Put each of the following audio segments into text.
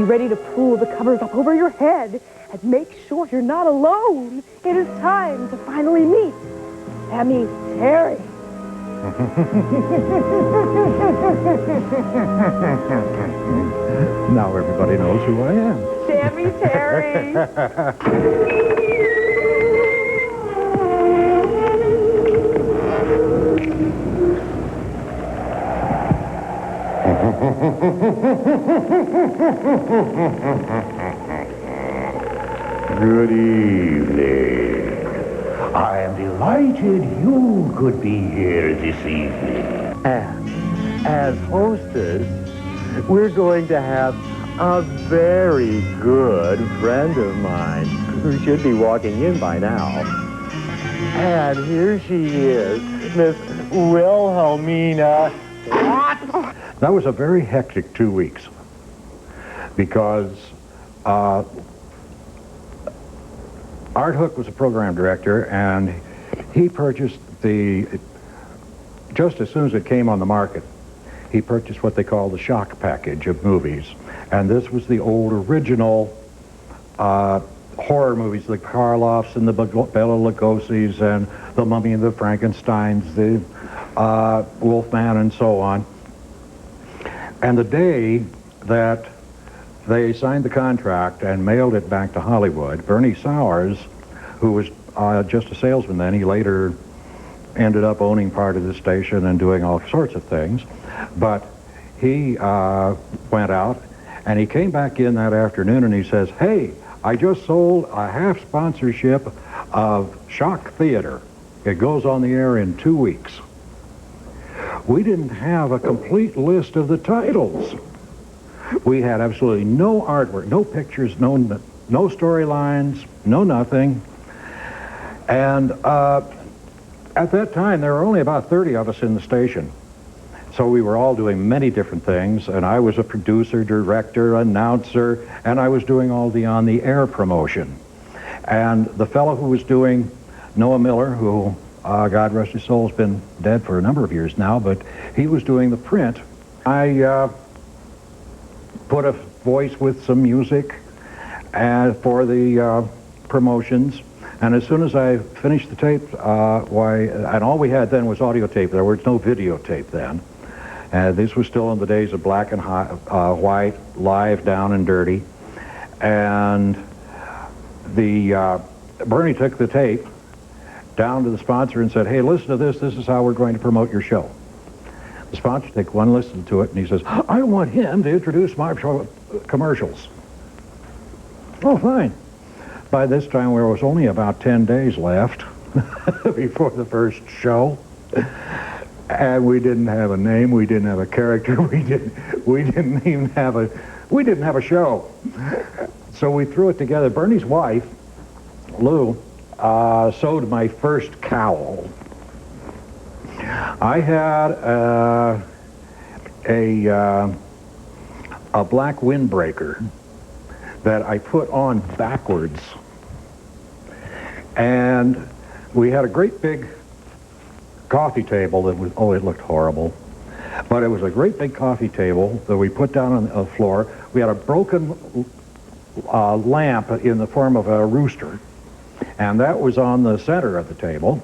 Be ready to pull the covers up over your head and make sure you're not alone. It is time to finally meet Sammy Terry. Now everybody knows who I am. Sammy Terry. Good evening. I am delighted you could be here this evening. And as hostess, we're going to have a very good friend of mine who should be walking in by now. And here she is, Miss Wilhelmina. What? That was a very hectic 2 weeks because Art Hook was a program director, and he purchased just as soon as it came on the market, he purchased what they call the shock package of movies. And this was the old original horror movies, the Karloffs and the Bela Lugosi's and the Mummy and the Frankensteins, the Wolfman and so on. And the day that they signed the contract and mailed it back to Hollywood, Bernie Sowers, who was just a salesman then, he later ended up owning part of the station and doing all sorts of things, but he went out and he came back in that afternoon and he says, "Hey, I just sold a half sponsorship of Shock Theater. It goes on the air in 2 weeks." We didn't have a complete list of the titles. We had absolutely no artwork, no pictures, no storylines, no nothing. And at that time, there were only about 30 of us in the station. So we were all doing many different things, and I was a producer, director, announcer, and I was doing all the on-the-air promotion. And the fellow who was doing Noah Miller, who, God rest his soul, has been dead for a number of years now, but he was doing the print. I put a voice with some music for the promotions, and as soon as I finished the tape, and all we had then was audio tape. There was no videotape then. This was still in the days of black and white, live, down and dirty. And Bernie took the tape down to the sponsor and said, "Hey, listen to this. This is how we're going to promote your show." The sponsor took one listen to it, and he says, "I want him to introduce my commercials." Oh, fine. By this time, there was only about 10 days left before the first show. And we didn't have a name, we didn't have a character, we didn't have a show. So we threw it together. Bernie's wife, Lou, sewed my first cowl. I had a black windbreaker that I put on backwards. And we had a great big coffee table that was, it looked horrible. But it was a great big coffee table that we put down on the floor. We had a broken lamp in the form of a rooster, and that was on the center of the table.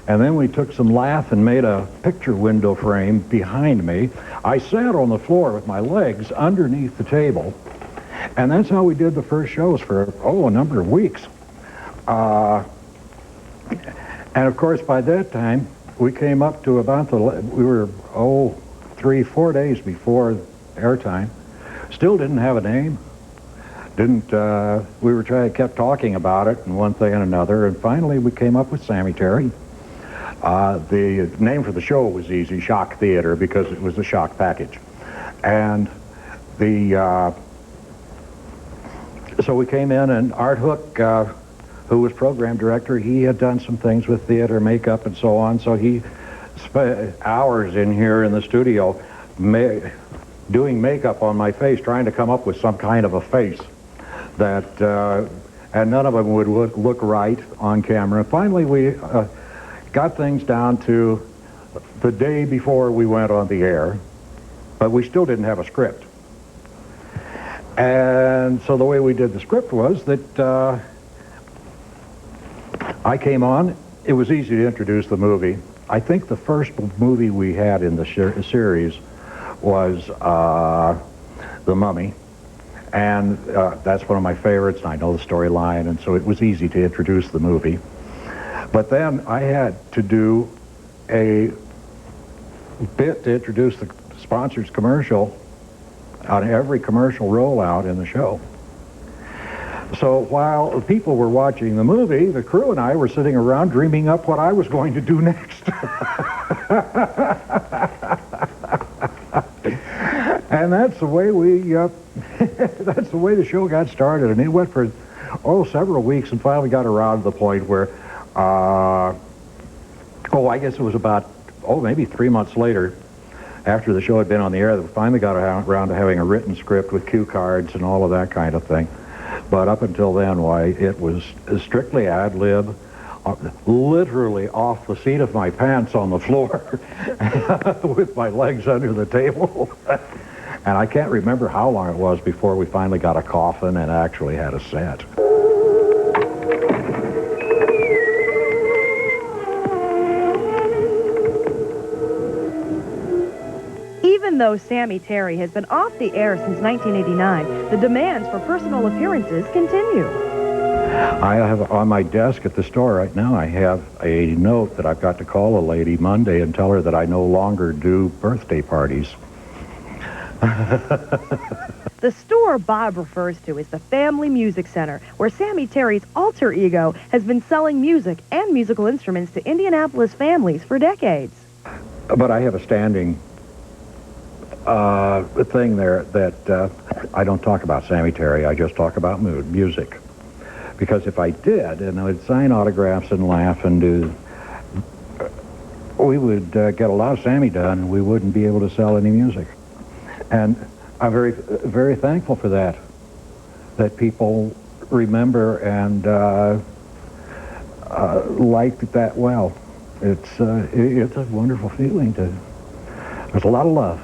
And then we took some lath and made a picture window frame behind me. I sat on the floor with my legs underneath the table, and that's how we did the first shows for, a number of weeks. And of course, by that time, we came up to about we were, 3-4 days before airtime. Still didn't have a name. We kept talking about it and one thing and another, and finally we came up with Sammy Terry. The name for the show was easy, Shock Theater, because it was a shock package. And so we came in, and Art Hook, who was program director, he had done some things with theater, makeup, and so on, so he spent hours in here in the studio doing makeup on my face, trying to come up with some kind of a face that, and none of them would look right on camera. Finally, we got things down to the day before we went on the air, but we still didn't have a script. And so the way we did the script was that I came on. It was easy to introduce the movie. I think the first movie we had in the series was The Mummy. And that's one of my favorites, and I know the storyline, and so it was easy to introduce the movie. But then I had to do a bit to introduce the sponsor's commercial on every commercial rollout in the show. So while people were watching the movie, the crew and I were sitting around dreaming up what I was going to do next. And that's the way that's the way the show got started. And it went for, several weeks, and finally got around to the point where, I guess it was about, maybe 3 months later, after the show had been on the air, we finally got around to having a written script with cue cards and all of that kind of thing. But up until then, why, it was strictly ad lib, literally off the seat of my pants on the floor with my legs under the table. And I can't remember how long it was before we finally got a coffin and actually had a set. Even though Sammy Terry has been off the air since 1989, the demands for personal appearances continue. I have on my desk at the store right now, I have a note that I've got to call a lady Monday and tell her that I no longer do birthday parties. The store Bob refers to is the Family Music Center, where Sammy Terry's alter ego has been selling music and musical instruments to Indianapolis families for decades. But I have a standing thing there that I don't talk about Sammy Terry, I just talk about music. Because if I did, and I would sign autographs and laugh and do, we would get a lot of Sammy done, and we wouldn't be able to sell any music. And I'm very, very thankful for that people remember and like that well. It's a wonderful feeling there's a lot of love.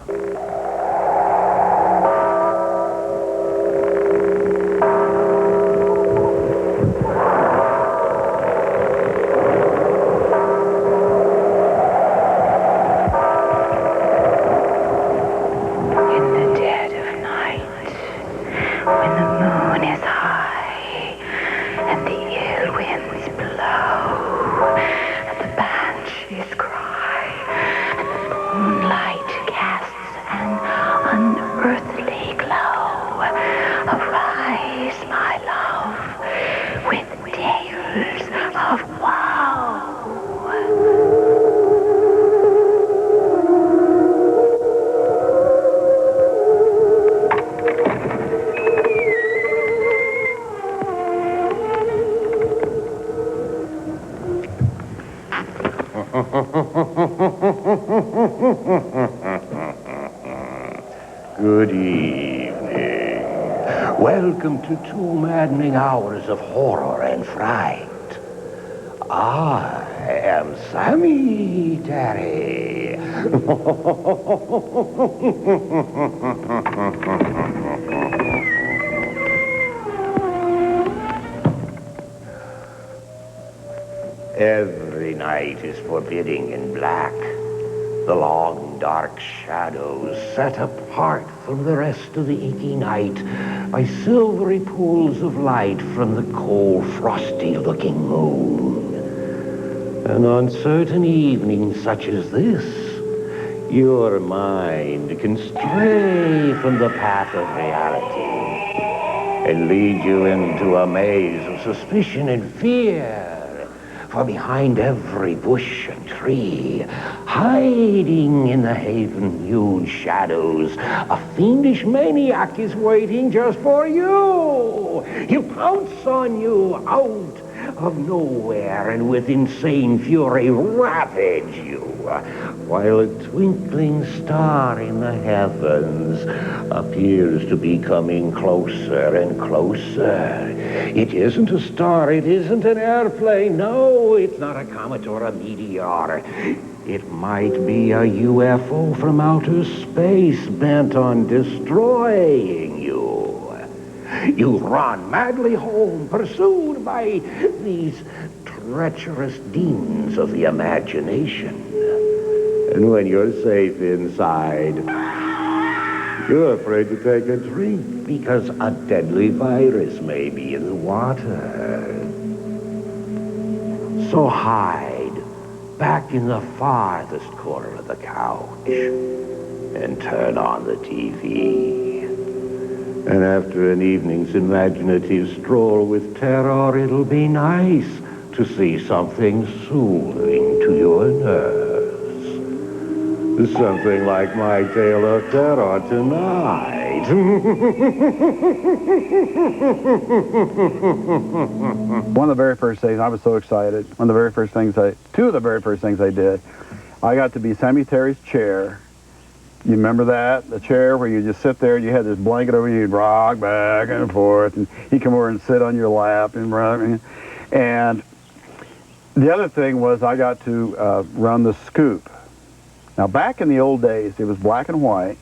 Good evening. Welcome to 2 maddening hours of horror and fright. I am Sammy Terry. Every night is forbidding in black. The long, dark shadows set apart from the rest of the inky night by silvery pools of light from the cold, frosty-looking moon. And on certain evenings such as this, your mind can stray from the path of reality and lead you into a maze of suspicion and fear. For behind every bush and tree, hiding in the haven-hued shadows, a fiendish maniac is waiting just for you. He'll pounce on you out of nowhere and with insane fury ravage you, while a twinkling star in the heavens appears to be coming closer and closer. It isn't a star, it isn't an airplane, no, it's not a comet or a meteor. It might be a UFO from outer space bent on destroying you. You run madly home, pursued by these treacherous demons of the imagination. And when you're safe inside, you're afraid to take a drink because a deadly virus may be in the water. So hide back in the farthest corner of the couch and turn on the TV. And after an evening's imaginative stroll with terror, it'll be nice to see something soothing to your nerves. Something like my tale of terror tonight. One of the very first things, I was so excited. Two of the very first things I did, I got to be Sammy Terry's chair. You remember that? The chair where you just sit there and you had this blanket over you, you'd rock back and forth, and he'd come over and sit on your lap and rock. And the other thing was I got to run the scoop. Now, back in the old days, it was black and white,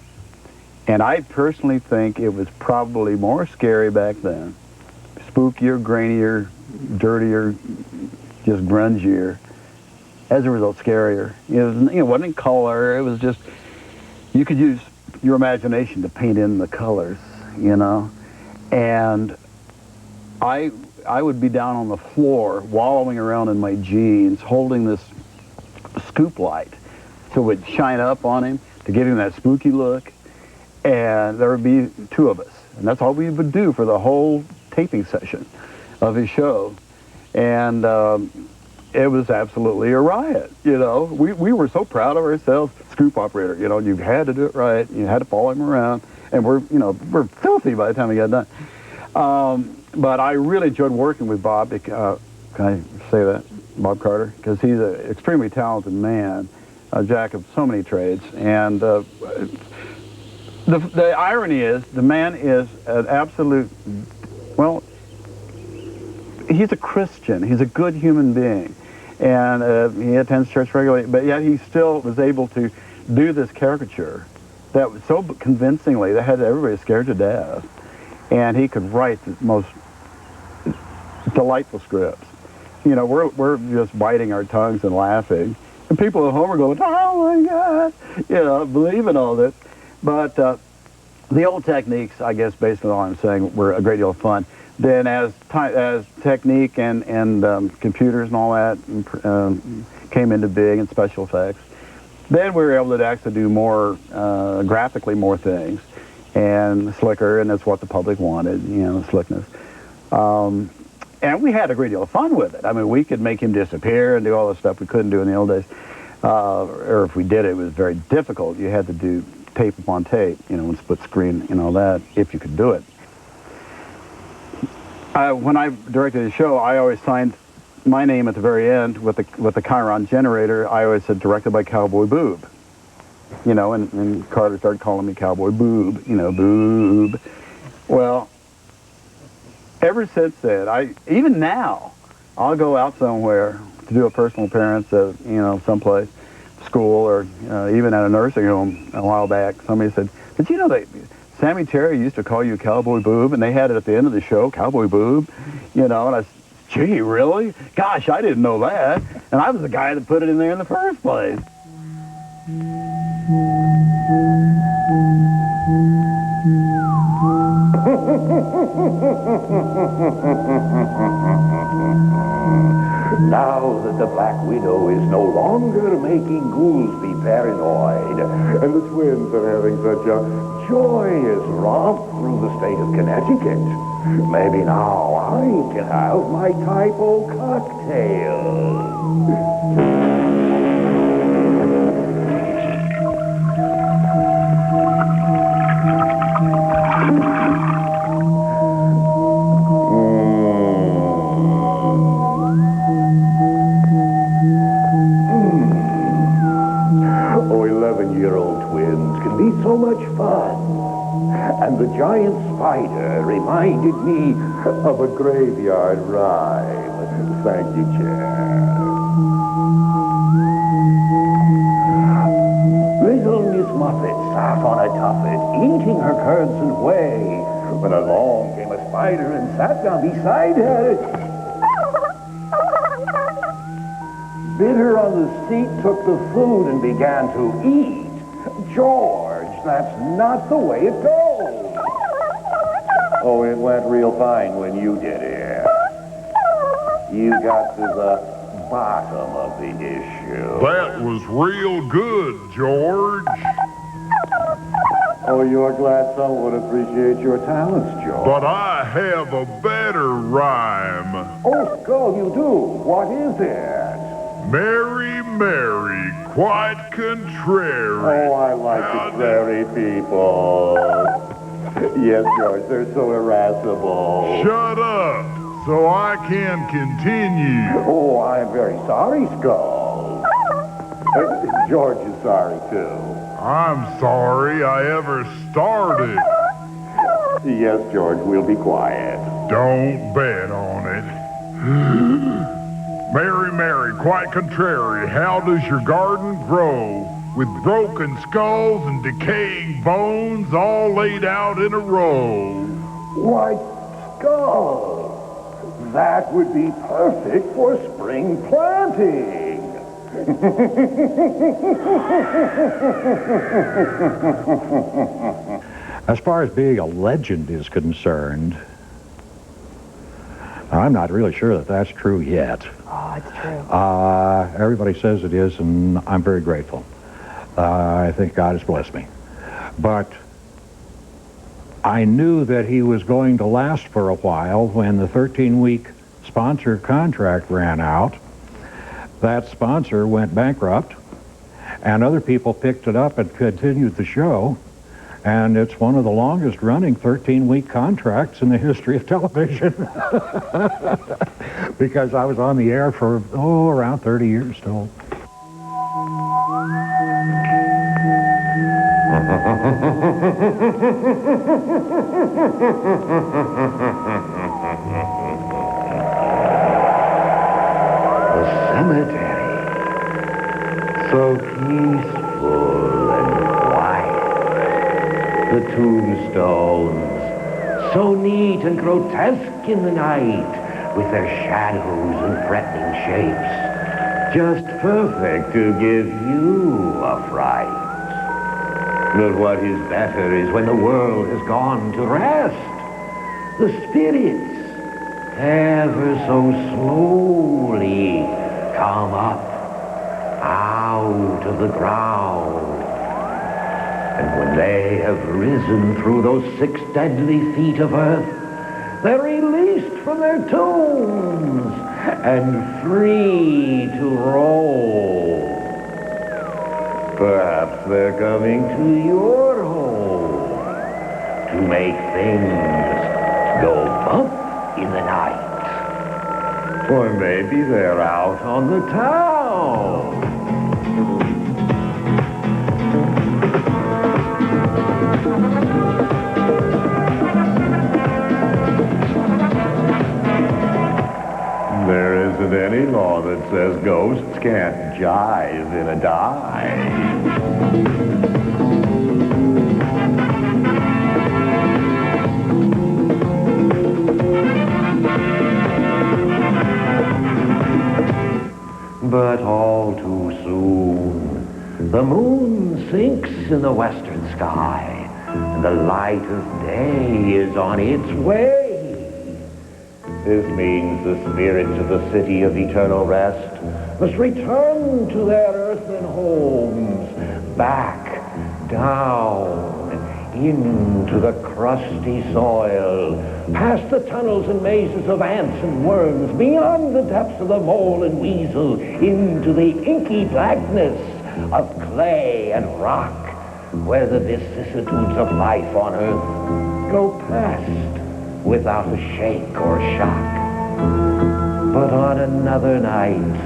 and I personally think it was probably more scary back then. Spookier, grainier, dirtier, just grungier. As a result, scarier. It wasn't in color. It was just, you could use your imagination to paint in the colors, you know. And I would be down on the floor, wallowing around in my jeans, holding this scoop light. So it would shine up on him to give him that spooky look, and there would be two of us. And that's all we would do for the whole taping session of his show. And it was absolutely a riot, you know. We were so proud of ourselves. Scoop operator, you know, you had to do it right. You had to follow him around. And we're filthy by the time we got done. But I really enjoyed working with Bob. Can I say that? Bob Carter? Because he's an extremely talented man. A jack of so many trades, and the irony is the man is an absolute, well, he's a Christian, he's a good human being, and he attends church regularly, but yet he still was able to do this caricature that was so convincingly that had everybody scared to death, and he could write the most delightful scripts. You know, we're just biting our tongues and laughing. And people at home are going, oh my God, you know, believing all this. But the old techniques, I guess, based on all I'm saying, were a great deal of fun. Then as technique and computers and all that came into being, and special effects, then we were able to actually do more, graphically more things, and slicker, and that's what the public wanted, you know, slickness. And we had a great deal of fun with it. I mean, we could make him disappear and do all the stuff we couldn't do in the old days. Or if we did it, it was very difficult. You had to do tape upon tape, you know, and split screen and all that, if you could do it. When I directed the show, I always signed my name at the very end with the Chiron generator. I always said, directed by Cowboy Boob. You know, and Carter started calling me Cowboy Boob, you know, Boob. Well, ever since then, even now, I'll go out somewhere to do a personal appearance at, you know, someplace, school, or even at a nursing home a while back. Somebody said, did you know that Sammy Terry used to call you Cowboy Boob, and they had it at the end of the show, Cowboy Boob, you know, and I said, gee, really? Gosh, I didn't know that. And I was the guy that put it in there in the first place. Now that the Black Widow is no longer making Goolsby paranoid, and the twins are having such a joyous romp through the state of Connecticut, maybe now I can have my typo cocktail. So much fun. And the giant spider reminded me of a graveyard rhyme. Thank you, Chair. Little Miss Muffet sat on a tuffet, eating her curds and whey, when along came a spider and sat down beside her. Bit her on the seat, took the food, and began to eat. George, that's not the way it goes. Oh, it went real fine when you did it. You got to the bottom of the issue. That was real good, George. Oh, you're glad someone appreciates your talents, George. But I have a better rhyme. Oh, Skull, you do. What is it? Mary, Mary, quite contrary. Oh, I like the prairie people. Yes, George, they're so irascible. Shut up, so I can continue. Oh, I'm very sorry, Skull. George is sorry, too. I'm sorry I ever started. Yes, George, we'll be quiet. Don't bet on it. Mary, Mary, quite contrary, how does your garden grow? With broken skulls and decaying bones all laid out in a row. Why, Skull, that would be perfect for spring planting. As far as being a legend is concerned, I'm not really sure that that's true yet. Oh, it's true. Everybody says it is, and I'm very grateful. I think God has blessed me. But I knew that he was going to last for a while when the 13-week sponsor contract ran out. That sponsor went bankrupt, and other people picked it up and continued the show. And it's one of the longest running 13-week contracts in the history of television. Because I was on the air for, around 30 years still. The cemetery. So peaceful and quiet. The tombstones, so neat and grotesque in the night, with their shadows and threatening shapes. Just perfect to give you a fright. But what is better is when the world has gone to rest. The spirits, ever so slowly, come up out of the ground. And when they have risen through those 6 deadly feet of earth, they're released from their tombs and free to roam. Perhaps they're coming to your home to make things go bump in the night. Or maybe they're out on the town. There isn't any law that says ghosts can't jive in a dive. But all too soon, the moon sinks in the western sky, and the light of day is on its way. This means the spirits of the city of eternal rest must return to their earthen homes, back, down, into the crusty soil, past the tunnels and mazes of ants and worms, beyond the depths of the mole and weasel, into the inky blackness of clay and rock, where the vicissitudes of life on earth go past without a shake or shock. But on another night,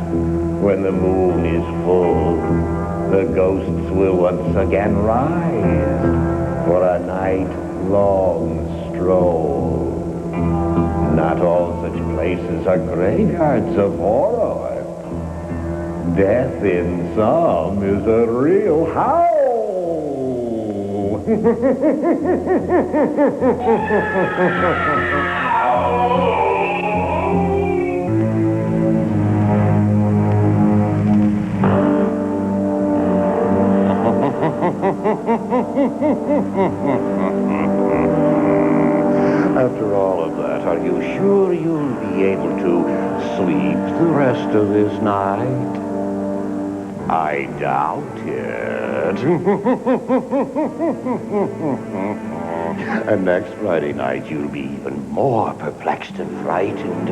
when the moon is full, the ghosts will once again rise for a night-long stroll. Not all such places are graveyards of horror. Death in some is a real howl. After all of that, are you sure you'll be able to sleep the rest of this night? I doubt it. And next Friday night, you'll be even more perplexed and frightened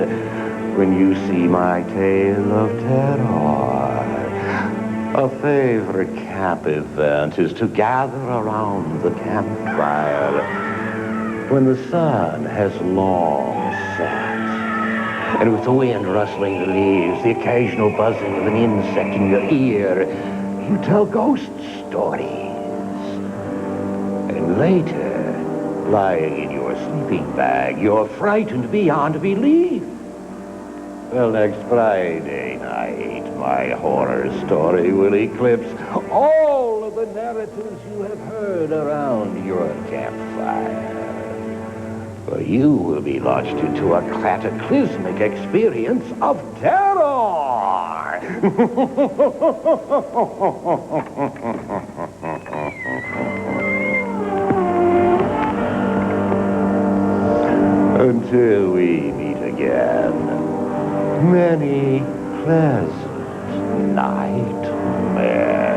when you see my tale of terror. A favorite camp event is to gather around the campfire when the sun has long set. And with the wind rustling the leaves, the occasional buzzing of an insect in your ear, you tell ghost stories. And later, lying in your sleeping bag, you're frightened beyond belief. Well, next Friday night, my horror story will eclipse all of the narratives you have heard around your campfire. For you will be launched into a cataclysmic experience of terror. Until we meet again, many pleasant nightmares.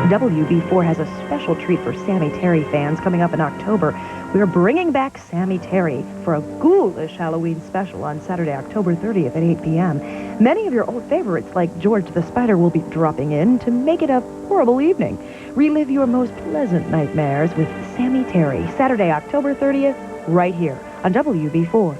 WB4 has a special treat for Sammy Terry fans coming up in October. We're bringing back Sammy Terry for a ghoulish Halloween special on Saturday, October 30th at 8 p.m. Many of your old favorites, like George the Spider, will be dropping in to make it a horrible evening. Relive your most pleasant nightmares with Sammy Terry, Saturday, October 30th, right here on WB4.